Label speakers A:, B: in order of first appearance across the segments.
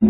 A: Hey,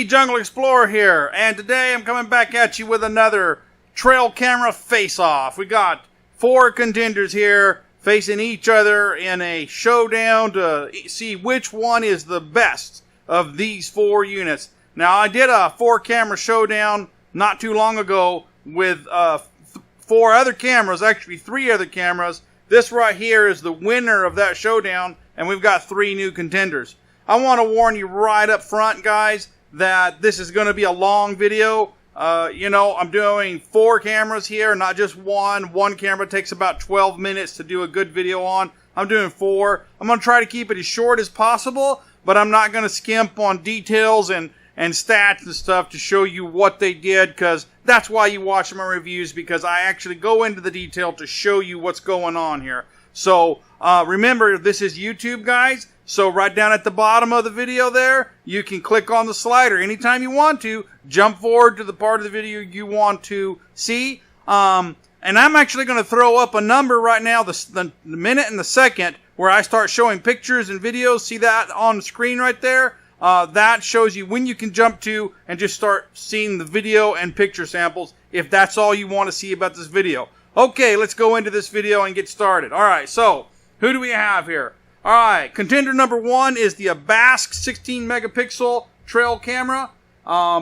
A: Jungle Explorer here, and today I'm coming back at you with another trail camera face-off. We got 4 contenders here facing each other in a showdown to see which one is the best of these 4 units. Now, I did a 4-camera showdown not too long ago with 4 other cameras, actually 3 other cameras. This right here is the winner of that showdown, and we've got 3 new contenders. I want to warn you right up front, guys, that this is going to be a long video. I'm doing 4 cameras here, not just one. One camera takes about 12 minutes to do a good video on. I'm doing 4. I'm going to try to keep it as short as possible, but I'm not going to skimp on details and stats and stuff to show you what they did, because that's why you watch my reviews, because I actually go into the detail to show you what's going on here. So remember, this is YouTube, guys. So right down at the bottom of the video there, you can click on the slider anytime you want to, jump forward to the part of the video you want to see. And I'm actually going to throw up a number right now, the minute and the second, where I start showing pictures and videos. See that on the screen right there? That shows you when you can jump to and just start seeing the video and picture samples, if that's all you want to see about this video. Okay, let's go into this video and get started. Alright, so, who do we have here? Alright, contender number 1 is the Abask 16 megapixel trail camera.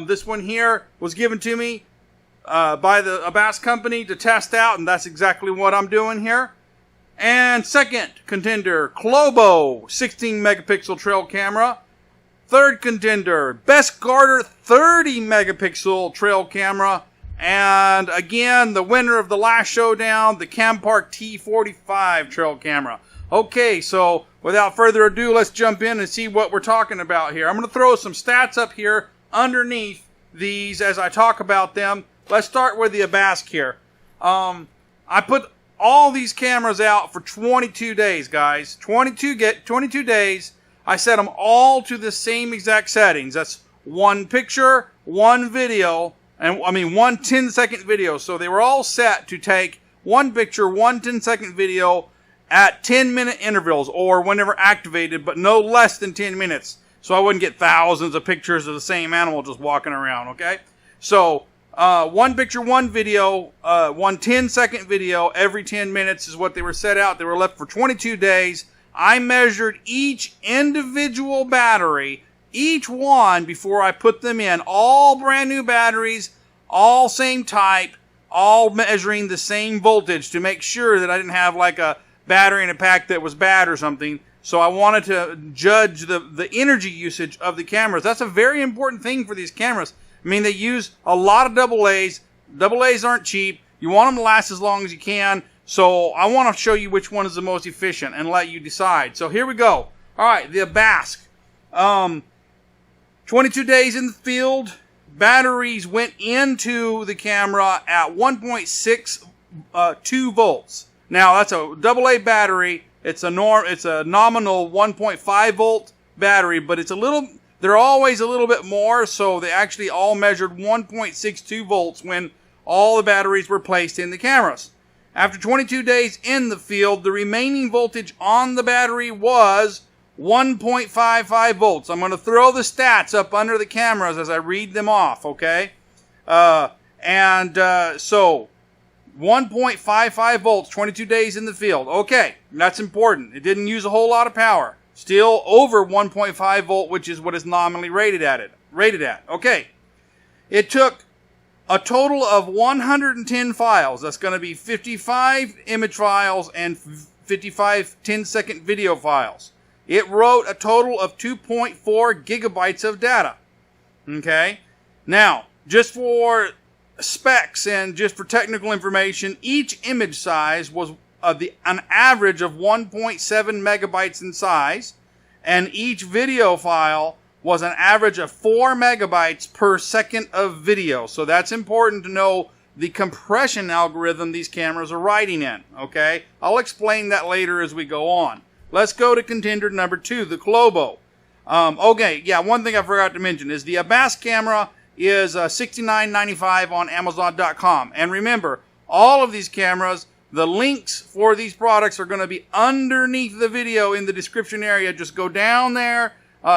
A: This one here was given to me by the Abask company to test out, and that's exactly what I'm doing here. And second contender, Globo 16 megapixel trail camera. Third contender, Bestgarter 30 megapixel trail camera. And again, the winner of the last showdown, the Campark T45 trail camera. Okay, so without further ado, let's jump in and see what we're talking about here. I'm going to throw some stats up here underneath these as I talk about them. Let's start with the Abask here. I put all these cameras out for 22 days, guys. 22 days. I set them all to the same exact settings. That's 1 picture, 1 video, and one 10-second video. So they were all set to take 1 picture, 1 10-second video at 10-minute intervals, or whenever activated, but no less than 10 minutes. So I wouldn't get thousands of pictures of the same animal just walking around, okay? So, 1 picture, 1 video, 1 10-second video every 10 minutes is what they were set out. They were left for 22 days. I measured each individual battery, each one, before I put them in. All brand new batteries, all same type, all measuring the same voltage to make sure that I didn't have like a battery in a pack that was bad or something. So I wanted to judge the energy usage of the cameras. That's a very important thing for these cameras. I mean, they use a lot of AA's. AA's aren't cheap. You want them to last as long as you can. So I want to show you which one is the most efficient and let you decide. So here we go. Alright, the Abask. 22 days in the field. Batteries went into the camera at 1.62 volts. Now that's a AA battery. It's a nominal 1.5 volt battery, but they're always a little bit more, so they actually all measured 1.62 volts when all the batteries were placed in the cameras. After 22 days in the field, the remaining voltage on the battery was 1.55 volts. I'm going to throw the stats up under the cameras as I read them off, okay? So 1.55 volts, 22 days in the field. Okay, that's important. It didn't use a whole lot of power. Still over 1.5 volt, which is what is nominally rated at. Okay. It took a total of 110 files. That's going to be 55 image files and 55 10-second video files. It wrote a total of 2.4 gigabytes of data. Okay? Now, just for specs and just for technical information, each image size was an average of 1.7 megabytes in size, and each video file was an average of 4 megabytes per second of video. So that's important to know the compression algorithm these cameras are writing in, okay? I'll explain that later as we go on. Let's go to contender number 2, the Globo. Okay, yeah, one thing I forgot to mention is the Abask camera is $69.95 on Amazon.com. And remember, all of these cameras The links for these products are going to be underneath the video in the description area. Just go down there,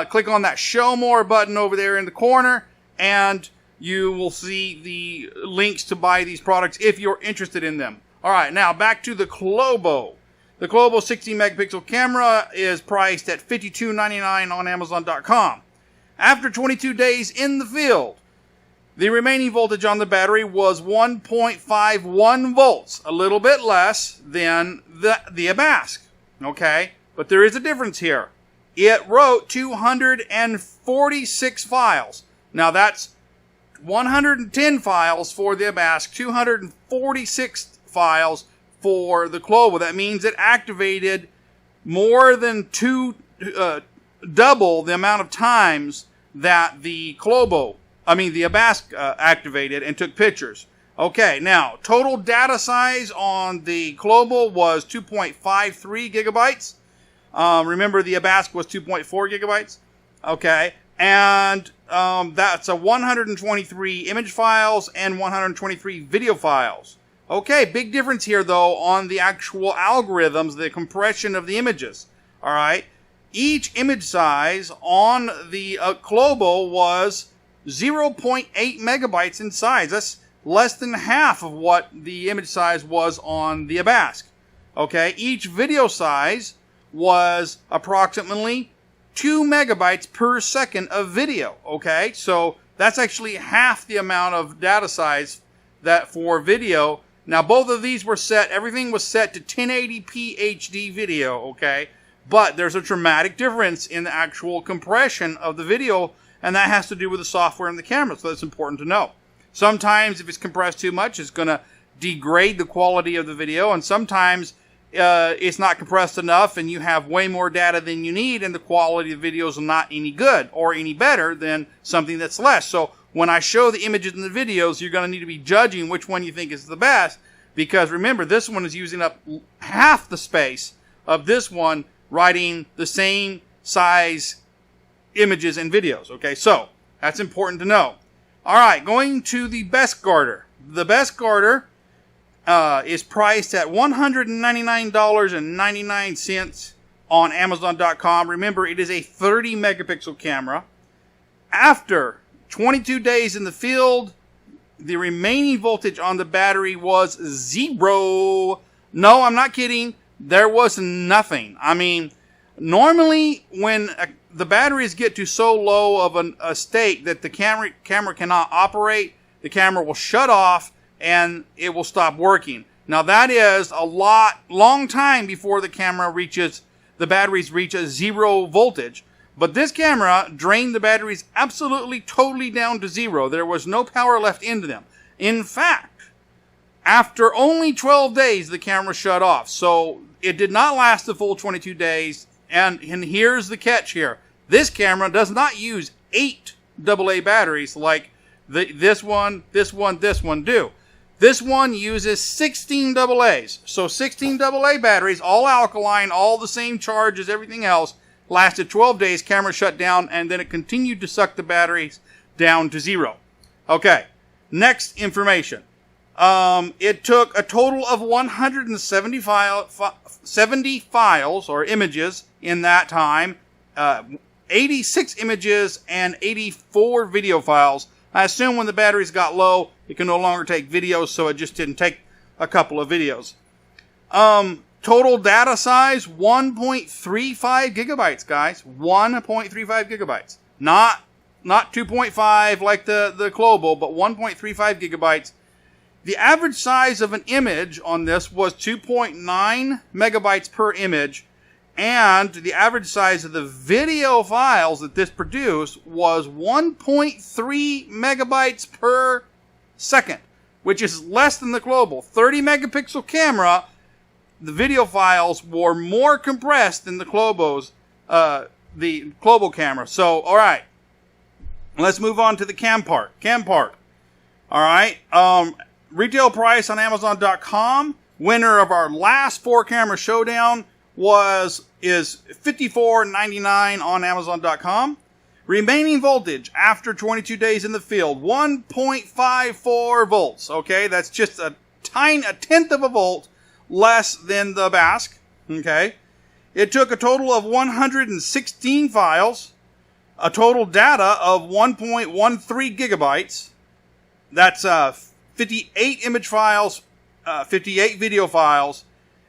A: click on that Show More button over there in the corner, and you will see the links to buy these products if you're interested in them. All right, now back to the Globo. The Globo 60 megapixel camera is priced at $52.99 on Amazon.com. After 22 days in the field, the remaining voltage on the battery was 1.51 volts, a little bit less than the Abask. Okay, but there is a difference here. It wrote 246 files. Now that's 110 files for the Abask, 246 files for the Globo. That means it activated more than double the amount of times that the Abask activated and took pictures. Okay, now total data size on the Globo was 2.53 gigabytes. Remember the Abask was 2.4 gigabytes. Okay, and that's 123 image files and 123 video files. Okay, big difference here though on the actual algorithms, the compression of the images. All right, each image size on the Globo was 0.8 megabytes in size. That's less than half of what the image size was on the Abask. Okay, each video size was approximately 2 megabytes per second of video. Okay, so that's actually half the amount of data size that for video. Now both of these were set, everything was set to 1080p HD video, okay? But there's a dramatic difference in the actual compression of the video, and that has to do with the software in the camera, so that's important to know. Sometimes if it's compressed too much, it's going to degrade the quality of the video, and sometimes it's not compressed enough and you have way more data than you need and the quality of the video is not any good or any better than something that's less. So when I show the images and the videos, you're going to need to be judging which one you think is the best, because remember, this one is using up half the space of this one writing the same size images and videos. Okay, so that's important to know. All right, going to the Bestgarter. The Bestgarter is priced at $199.99 on Amazon.com. Remember, it is a 30 megapixel camera. After 22 days in the field, the remaining voltage on the battery was 0. No, I'm not kidding. There was nothing. I mean, normally when the batteries get to so low of a state that the camera cannot operate, the camera will shut off and it will stop working. Now that is a long time before the batteries reach a 0 voltage. But this camera drained the batteries absolutely, totally down to 0. There was no power left into them. In fact, after only 12 days, the camera shut off. So it did not last the full 22 days. And here's the catch here. This camera does not use 8 AA batteries like this one do. This one uses 16 AA's. So 16 AA batteries, all alkaline, all the same charge as everything else. Lasted 12 days, camera shut down, and then it continued to suck the batteries down to 0. Okay, next information. It took a total of 170 70 files or images in that time, 86 images and 84 video files. I assume when the batteries got low, it can no longer take videos, so it just didn't take a couple of videos. Total data size, 1.35 gigabytes, guys. 1.35 gigabytes. Not 2.5 like the Globo, but 1.35 gigabytes. The average size of an image on this was 2.9 megabytes per image, and the average size of the video files that this produced was 1.3 megabytes per second, which is less than the Globo. 30 megapixel camera, the video files were more compressed than the Globo camera. So, all right, let's move on to the Campark. Campark. All right. Retail price on Amazon.com. Winner of our last 4-camera showdown is $54.99 on Amazon.com. Remaining voltage after 22 days in the field, 1.54 volts. Okay, that's just a tenth of a volt less than the Abask. Okay. It took a total of 116 files, a total data of 1.13 gigabytes. That's 58 image files, 58 video files.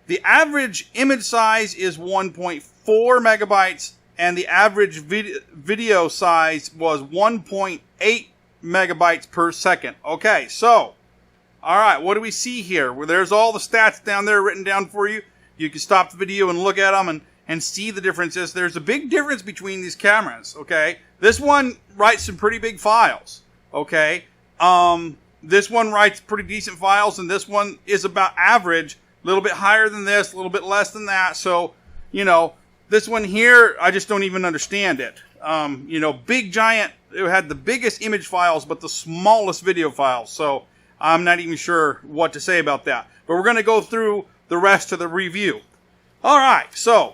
A: The average image size is 1.4 megabytes, and the average video size was 1.8 megabytes per second. Okay, so, alright, what do we see here? Well, there's all the stats down there written down for you. You can stop the video and look at them and see the differences. There's a big difference between these cameras, okay? This one writes some pretty big files, okay? This one writes pretty decent files, and this one is about average, a little bit higher than this, a little bit less than that. So, you know, this one here, I just don't even understand it. You know, big giant, it had the biggest image files, but the smallest video files. So, I'm not even sure what to say about that. But we're going to go through the rest of the review. Alright, so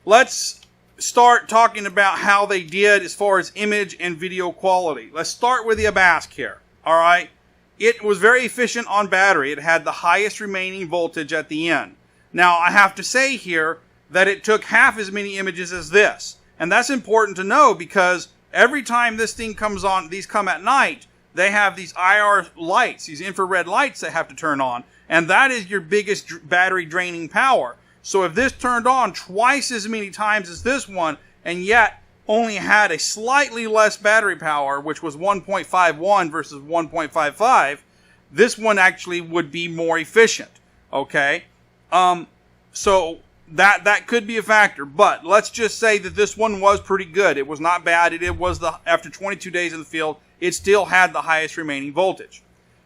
A: let's start talking about how they did as far as image and video quality. Let's start with the Abask here. Alright, it was very efficient on battery. It had the highest remaining voltage at the end. Now, I have to say here that it took half as many images as this. And that's important to know because every time this thing comes on, these come at night, they have these IR lights, these infrared lights that have to turn on. And that is your biggest battery draining power. So if this turned on twice as many times as this one, and yet only had a slightly less battery power, which was 1.51 versus 1.55, this one actually would be more efficient. Okay? So that could be a factor. But let's just say that this one was pretty good. It was not bad. It was after 22 days in the field, it still had the highest remaining voltage.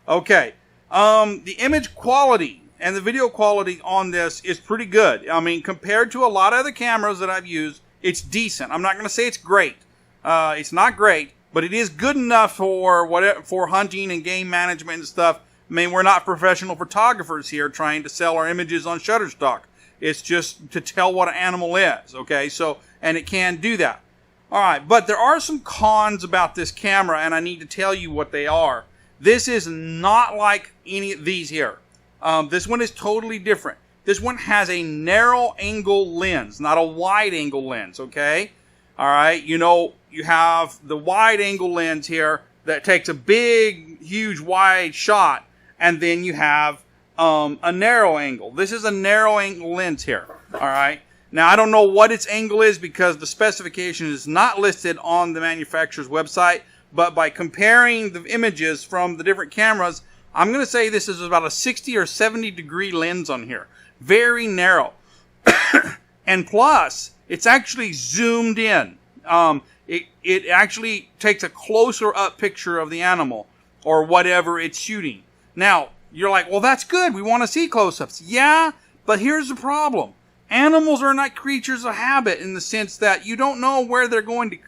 A: Okay. The image quality and the video quality on this is pretty good. I mean, compared to a lot of other cameras that I've used, it's decent. I'm not going to say it's great. It's not great, but it is good enough for hunting and game management and stuff. I mean, we're not professional photographers here trying to sell our images on Shutterstock. It's just to tell what an animal is, okay? So, and it can do that. All right, but there are some cons about this camera, and I need to tell you what they are. This is not like any of these here. This one is totally different. This one has a narrow angle lens, not a wide angle lens, okay? All right, you know, you have the wide angle lens here that takes a big, huge, wide shot, and then you have a narrow angle. This is a narrow angle lens here, all right? Now, I don't know what its angle is because the specification is not listed on the manufacturer's website, but by comparing the images from the different cameras, I'm going to say this is about a 60 or 70 degree lens on here. Very narrow. And plus, it's actually zoomed in. It actually takes a closer up picture of the animal or whatever it's shooting. Now, you're like, well, that's good. We want to see close-ups. Yeah, but here's the problem. Animals are not creatures of habit in the sense that you don't know where they're going to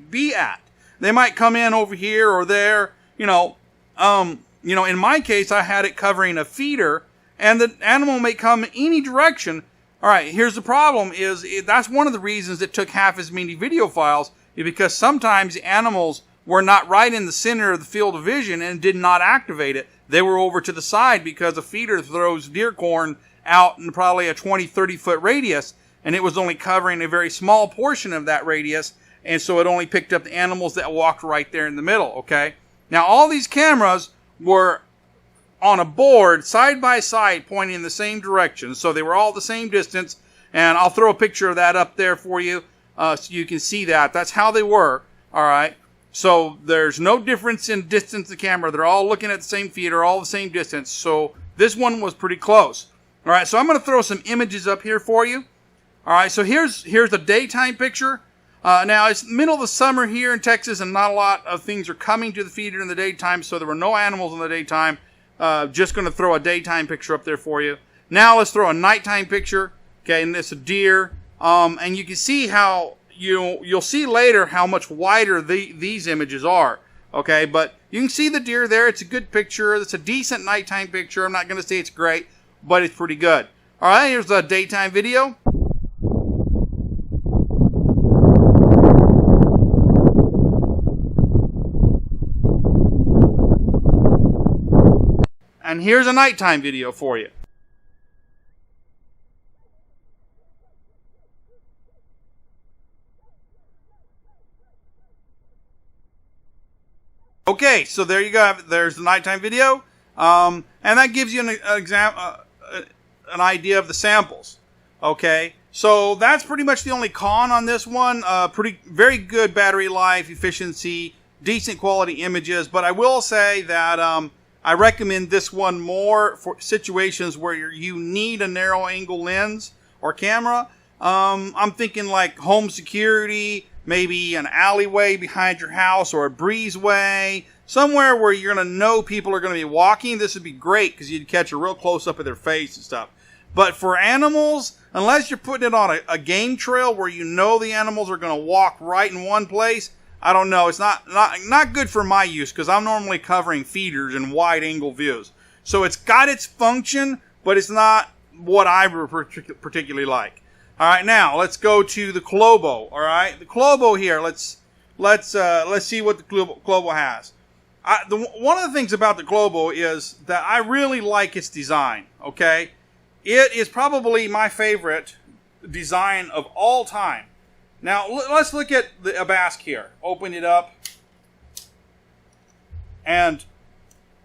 A: be at. They might come in over here or there, you know, in my case, I had it covering a feeder, and the animal may come any direction. All right, here's the problem: that's one of the reasons it took half as many video files, is because sometimes the animals were not right in the center of the field of vision and did not activate it. They were over to the side because a feeder throws deer corn out in probably a 20, 30-foot radius, and it was only covering a very small portion of that radius, and so it only picked up the animals that walked right there in the middle, okay? Now, all these cameras were on a board, side by side, pointing in the same direction, so they were all the same distance, and I'll throw a picture of that up there for you so you can see that. That's how they were, all right? So there's no difference in distance of the camera. They're all looking at the same feeder, all the same distance, so this one was pretty close. All right, so I'm going to throw some images up here for you. All right, so here's a daytime picture. Now, it's the middle of the summer here in Texas, and not a lot of things are coming to the feeder in the daytime, so there were no animals in the daytime. Just going to throw a daytime picture up there for you. Now, let's throw a nighttime picture. Okay, and it's a deer. And you can see how, you'll see later how much wider these images are. Okay, but you can see the deer there. It's a good picture. It's a decent nighttime picture. I'm not going to say it's great, but it's pretty good. All right, here's a daytime video. And here's a nighttime video for you. Okay, so there you go. There's the nighttime video, and that gives you an idea of the samples. Okay, so that's pretty much the only con on this one. Very good battery life, efficiency, decent quality images. But I will say that I recommend this one more for situations where you need a narrow angle lens or camera. I'm thinking like home security, maybe an alleyway behind your house or a breezeway, somewhere where you're going to know people are going to be walking. This would be great because you'd catch a real close up of their face and stuff. But for animals, unless you're putting it on a game trail where you know the animals are going to walk right in one place, I don't know. It's not good for my use because I'm normally covering feeders and wide angle views. So it's got its function, but it's not what I particularly like. All right, now let's go to the Globo. All right, the Globo here. Let's see what the Globo has. One of the things about the Globo is that I really like its design. Okay, it is probably my favorite design of all time. Now, let's look at the Abask here. Open it up. And,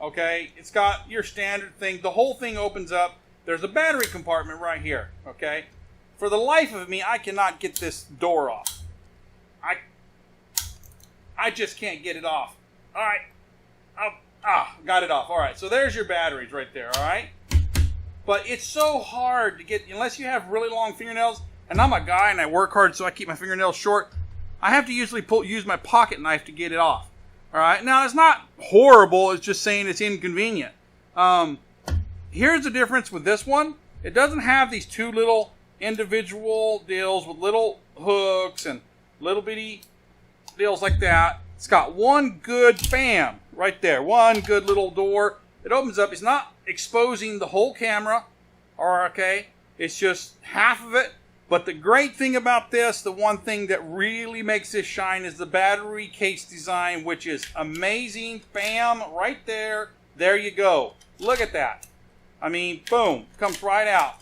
A: okay, it's got your standard thing. The whole thing opens up. There's a battery compartment right here, okay? For the life of me, I cannot get this door off. I just can't get it off. All right. Got it off. All right, so there's your batteries right there, all right? But it's so hard to get, unless you have really long fingernails. And I'm a guy and I work hard, so I keep my fingernails short. I have to usually use my pocket knife to get it off. All right. Now, it's not horrible. It's just saying it's inconvenient. Here's the difference with this one. It doesn't have these two little individual deals with little hooks and little bitty deals like that. It's got one good, bam, right there. One good little door. It opens up. It's not exposing the whole camera. Okay. It's just half of it. But the great thing about this, the one thing that really makes this shine is the battery case design, which is amazing. Bam, right there. There you go. Look at that. I mean, boom, comes right out.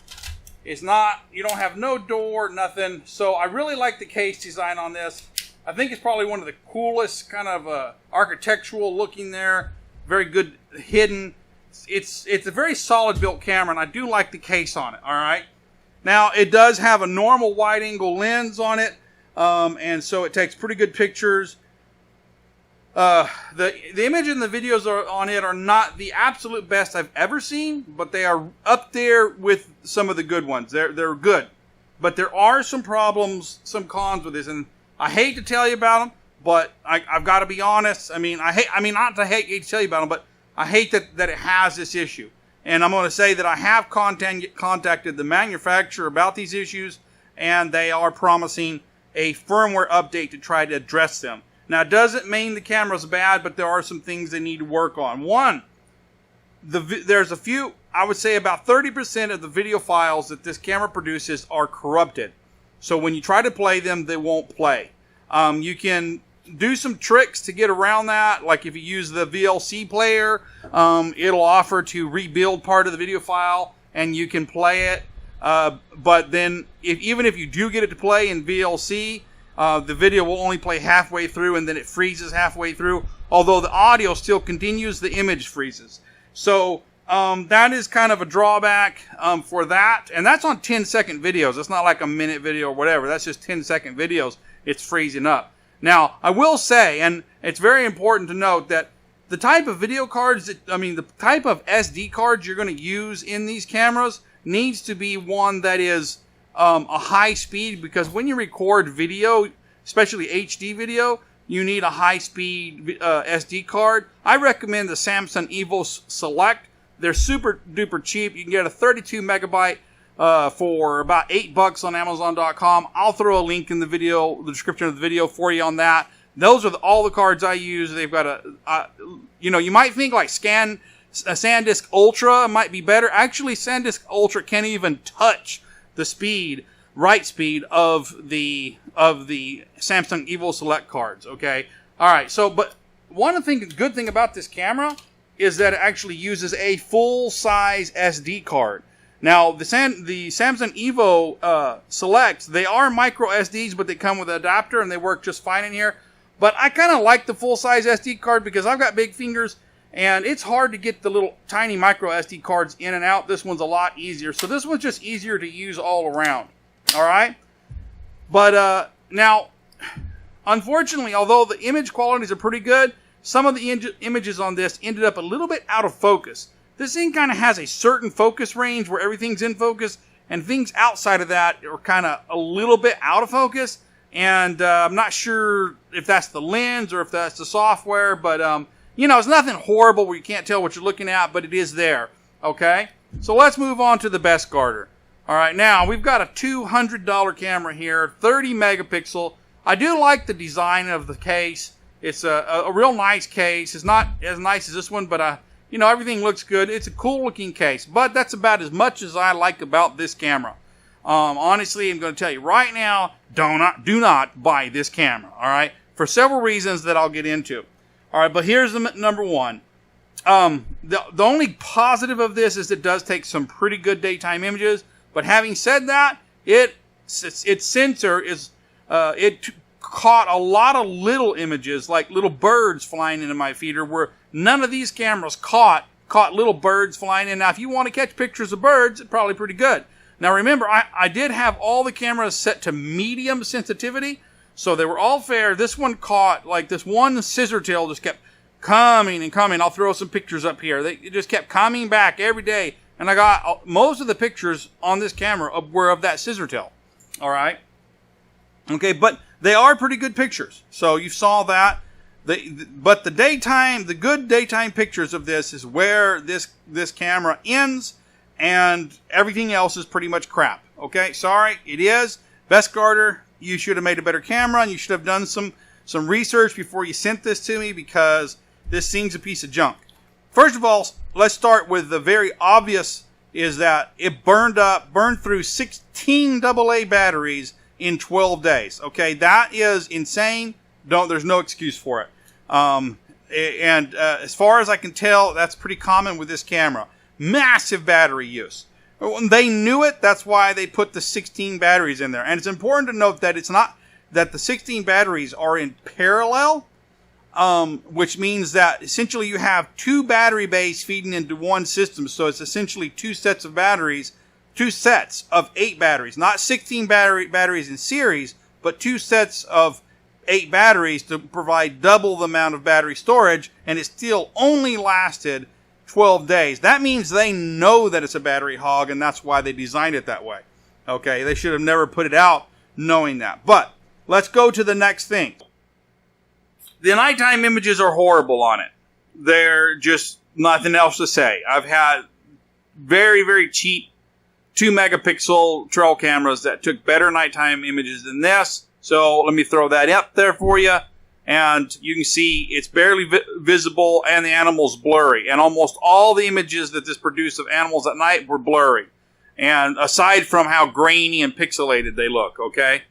A: It's not, you don't have no door, nothing. So I really like the case design on this. I think it's probably one of the coolest kind of architectural looking there. Very good hidden. It's a very solid built camera, and I do like the case on it, all right? Now, it does have a normal wide-angle lens on it, and so it takes pretty good pictures. The image and the videos on it are not the absolute best I've ever seen, but they are up there with some of the good ones. They're good. But there are some problems, some cons with this, and I hate to tell you about them, but I've got to be honest. I mean, not to hate to tell you about them, but I hate that it has this issue. And I'm going to say that I have contacted the manufacturer about these issues, and they are promising a firmware update to try to address them. Now, it doesn't mean the camera's bad, but there are some things they need to work on. One, there's a few, I would say about 30% of the video files that this camera produces are corrupted. So when you try to play them, they won't play. You can do some tricks to get around that. Like if you use the VLC player, it'll offer to rebuild part of the video file and you can play it. But then even if you do get it to play in VLC, the video will only play halfway through and then it freezes halfway through. Although the audio still continues, the image freezes. So that is kind of a drawback for that. And that's on 10-second videos. It's not like a minute video or whatever. That's just 10-second videos. It's freezing up. Now, I will say, and it's very important to note that the type of video cards, the type of SD cards you're going to use in these cameras needs to be one that is a high speed, because when you record video, especially HD video, you need a high speed SD card. I recommend the Samsung Evo Select. They're super duper cheap. You can get a 32 megabyte for about $8 on Amazon.com. I'll throw a link in the description of the video for you on that. Those are all the cards I use. They've got you might think like SanDisk Ultra might be better. Actually, SanDisk Ultra can't even touch the write speed of the Samsung Evo Select cards. Okay, all right. So, but good thing about this camera is that it actually uses a full-size SD card. Now, the Samsung Evo Selects, they are micro SDs, but they come with an adapter and they work just fine in here. But I kind of like the full-size SD card because I've got big fingers, and it's hard to get the little tiny micro SD cards in and out. This one's a lot easier. So this one's just easier to use all around. All right? But now, unfortunately, although the image qualities are pretty good, some of the images on this ended up a little bit out of focus. This thing kind of has a certain focus range where everything's in focus, and things outside of that are kind of a little bit out of focus. And I'm not sure if that's the lens or if that's the software, but, you know, it's nothing horrible where you can't tell what you're looking at, but it is there, okay? So let's move on to the Bestgarter. All right, now we've got a $200 camera here, 30 megapixel. I do like the design of the case. It's a real nice case. It's not as nice as this one, but, you know, everything looks good. It's a cool-looking case, but that's about as much as I like about this camera. Honestly, I'm going to tell you right now, do not buy this camera, all right? For several reasons that I'll get into. All right, but here's the number one. The only positive of this is it does take some pretty good daytime images, but having said that, its sensor is, it caught a lot of little images, like little birds flying into my feeder, where none of these cameras caught little birds flying in. Now, if you want to catch pictures of birds, it's probably pretty good. Now remember, I did have all the cameras set to medium sensitivity, so they were all fair. This one caught, like this one scissor tail just kept coming and coming. I'll throw some pictures up here. It just kept coming back every day, and I got most of the pictures on this camera were of that scissor tail. All right? Okay, but they are pretty good pictures, so you saw that. But the good daytime pictures of this is where this camera ends, and everything else is pretty much crap. Okay, sorry, it is. Bestgarter, you should have made a better camera, and you should have done some research before you sent this to me, because this thing's a piece of junk. First of all, let's start with the very obvious, is that it burned through 16 AA batteries in 12 days. Okay, that is insane. There's no excuse for it. As far as I can tell, that's pretty common with this camera. Massive battery use. They knew it. That's why they put the 16 batteries in there. And it's important to note that it's not that the 16 batteries are in parallel, which means that essentially you have two battery bays feeding into one system. So it's essentially two sets of batteries, 2 sets of 8 batteries, not 16 batteries in series, but 2 sets of 8 batteries to provide double the amount of battery storage, and it still only lasted 12 days. That means they know that it's a battery hog, and that's why they designed it that way. Okay, they should have never put it out knowing that. But let's go to the next thing. The nighttime images are horrible on it. They're just nothing else to say. I've had very, very cheap 2 megapixel trail cameras that took better nighttime images than this. So let me throw that up there for you. And you can see it's barely visible, and the animal's blurry. And almost all the images that this produced of animals at night were blurry. And aside from how grainy and pixelated they look, okay?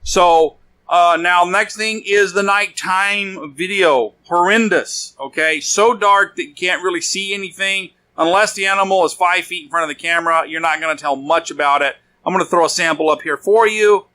A: So now next thing is the nighttime video. Horrendous, okay? So dark that you can't really see anything. Unless the animal is 5 feet in front of the camera, you're not going to tell much about it. I'm going to throw a sample up here for you.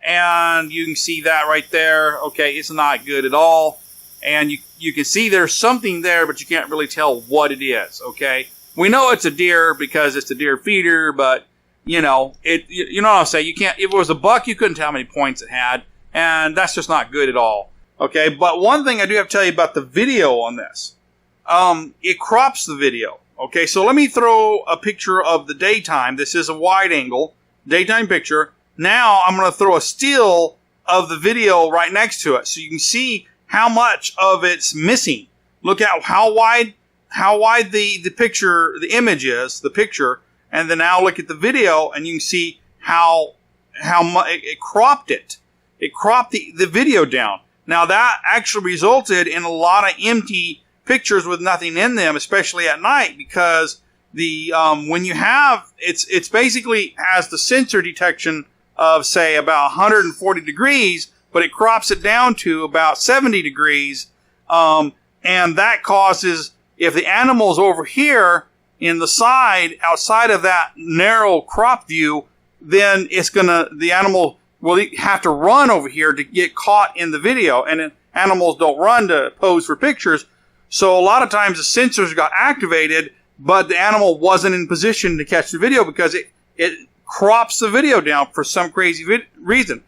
A: And you can see that right there. Okay, it's not good at all. And you can see there's something there, but you can't really tell what it is, okay? We know it's a deer because it's a deer feeder, but, you know, you know what I'm saying? You can't, if it was a buck, you couldn't tell how many points it had. And that's just not good at all, okay? But one thing I do have to tell you about the video on this. It crops the video, okay? So let me throw a picture of the daytime. This is a wide angle daytime picture. Now I'm going to throw a still of the video right next to it, so you can see how much of it's missing. Look at how wide the picture, the image is, the picture, and then now look at the video, and you can see how much it cropped it. It cropped the video down. Now that actually resulted in a lot of empty pictures with nothing in them, especially at night, because the when you have it's basically has the sensor detection of, say, about 140 degrees, but it crops it down to about 70 degrees. And that causes, if the animal's over here in the side, outside of that narrow crop view, then the animal will have to run over here to get caught in the video. And animals don't run to pose for pictures. So a lot of times the sensors got activated, but the animal wasn't in position to catch the video because it crops the video down for some crazy reason.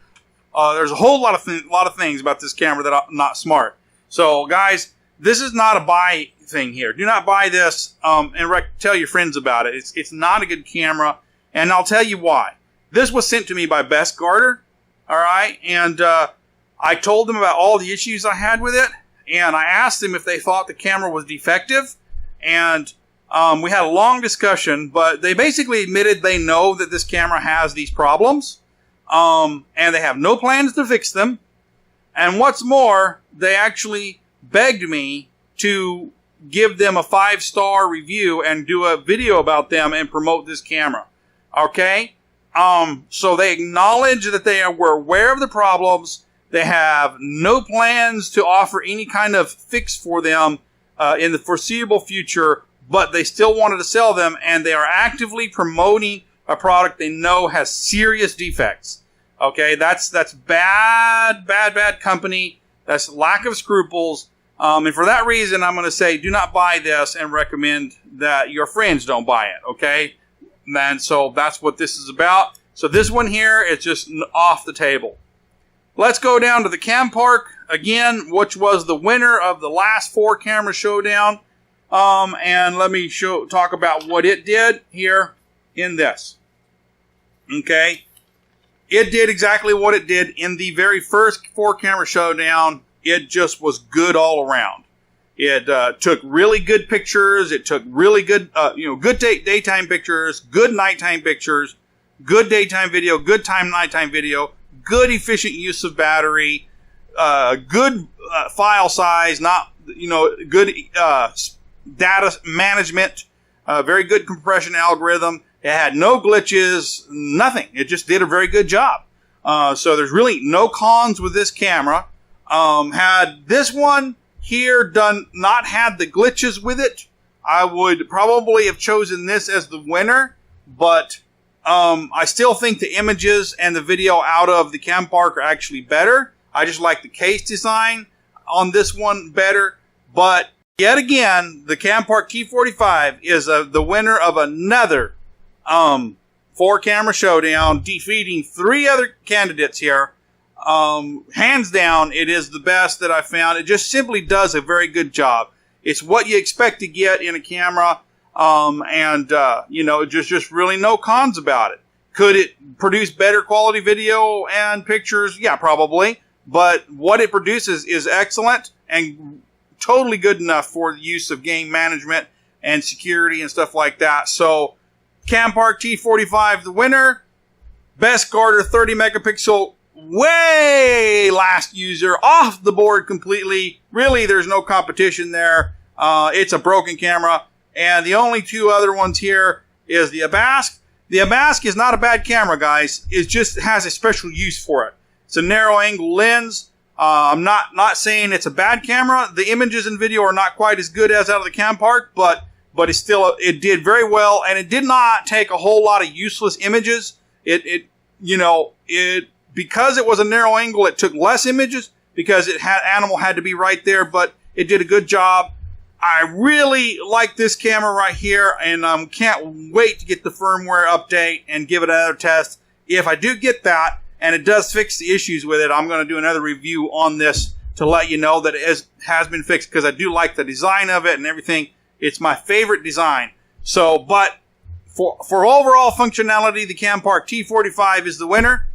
A: There's a whole lot of things about this camera that are not smart. So guys, this is not a buy thing here. Do not buy this and tell your friends about it. It's not a good camera, and I'll tell you why. This was sent to me by Bestgarter, all right, and I told them about all the issues I had with it, and I asked them if they thought the camera was defective, and we had a long discussion, but they basically admitted they know that this camera has these problems, and they have no plans to fix them, and what's more, they actually begged me to give them a 5-star review and do a video about them and promote this camera. Okay? So they acknowledge that they were aware of the problems. They have no plans to offer any kind of fix for them in the foreseeable future, but they still wanted to sell them, and they are actively promoting a product they know has serious defects. Okay? That's bad company. That's lack of scruples. And for that reason, I'm going to say do not buy this and recommend that your friends don't buy it, okay? And so that's what this is about. So this one here is just off the table. Let's go down to the Campark again, which was the winner of the last 4-camera showdown. And let me talk about what it did here in this. Okay? It did exactly what it did in the very first 4-camera showdown. It just was good all around. It took really good pictures. It took really good, good daytime pictures, good nighttime pictures, good daytime video, good nighttime video, good efficient use of battery, good file size, good data management, very good compression algorithm. It had no glitches, nothing. It just did a very good job. So there's really no cons with this camera. Had this one here not had the glitches with it, I would probably have chosen this as the winner, but I still think the images and the video out of the Campark are actually better. I just like the case design on this one better, but yet again, the Campark T45 is the winner of another 4-camera showdown, defeating 3 other candidates here. Hands down, it is the best that I found. It just simply does a very good job. It's what you expect to get in a camera, just really no cons about it. Could it produce better quality video and pictures? Yeah, probably. But what it produces is excellent and totally good enough for the use of game management and security and stuff like that. So, Campark T45, the winner. Bestgarter 30 megapixel, way last user, off the board completely. Really, there's no competition there. It's a broken camera. And the only 2 other ones here is the Abask. The Abask is not a bad camera, guys. It just has a special use for it. It's a narrow angle lens. I'm not saying it's a bad camera. The images and video are not quite as good as out of the Campark, but it did very well, and it did not take a whole lot of useless images. Because it was a narrow angle, it took less images because animal had to be right there, but it did a good job. I really like this camera right here, and can't wait to get the firmware update and give it another test. If I do get that, and it does fix the issues with it, I'm going to do another review on this to let you know that it has been fixed, because I do like the design of it and everything. It's my favorite design. So, but for overall functionality, the Campark T45 is the winner.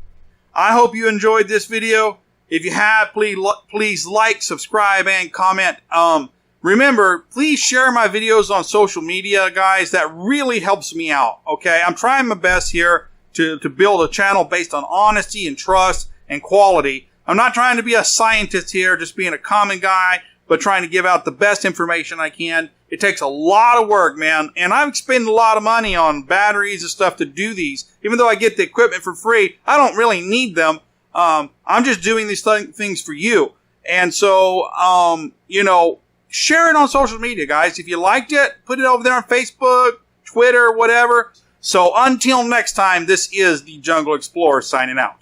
A: I hope you enjoyed this video. If you have, please like, subscribe, and comment. Remember, please share my videos on social media, guys. That really helps me out, okay? I'm trying my best here to build a channel based on honesty and trust and quality. I'm not trying to be a scientist here, just being a common guy, but trying to give out the best information I can. It takes a lot of work, man, and I've spent a lot of money on batteries and stuff to do these. Even though I get the equipment for free, I don't really need them. I'm just doing these things for you. And so, share it on social media, guys. If you liked it, put it over there on Facebook, Twitter, whatever. So until next time, this is the Jungle Explorer signing out.